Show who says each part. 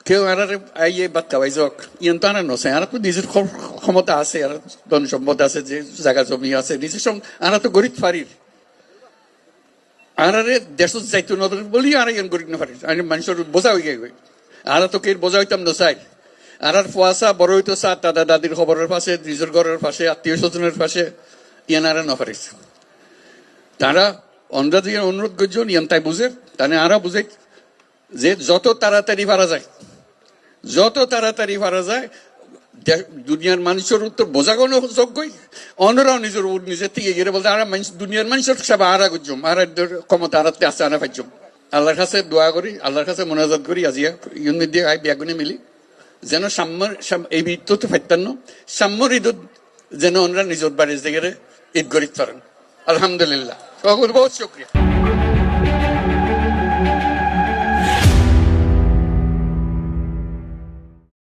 Speaker 1: কেউ আর আইয়ে বাচ্চা ভাই যাক ইয়ান তো আর নছে আর তো নিজের ক্ষমতা আছে আর ধন সম্পদ আছে যে জায়গা জমি আছে নিজের আর তো গরিব ফারির আর দেশ যাইতো নদর বলি আর ইয়ান গরিব না ফারির আর মানুষের বোঝা হয়ে গেছে আর তো কে বোঝা হইতাম না চাই আর ফুয়াশা বড় হইতো চা দাদা দাদির খবরের পাশে নিজের ঘরের পাশে আত্মীয় স্বজনের পাশে ইয়ান আর না পারিস তারা অন্ধ্রা দিয়ে অনুরোধ করছেন ইয়ান তাই বুঝে তাহলে আরা বুঝে যে যত তাড়াতাড়ি পারা যায় দুনিয়ার মানুষের উত্তর বোঝা কোনো যোগ্যই অন্যরাও নিজের থেকে গিয়ে বলতে আর দুনিয়ার মানুষের সব আরা করছম আর ক্ষমতা আরাতে আছে আনা পাইছম আল্লাহর কাছে দোয়া করি আল্লাহর কাছে মোনাজাত করি আজিয়া ইউন দিয়ে আই ব্যাগুনে মিলি যেন সাম্যর এই ঈদ তো ফাইতান্ন সাম্যর ঈদ যেন ওনারা নিজের বাড়ির জায়গায় ঈদ গরিব পারেন আলহামদুলিল্লাহ বহুত শুক্রিয়া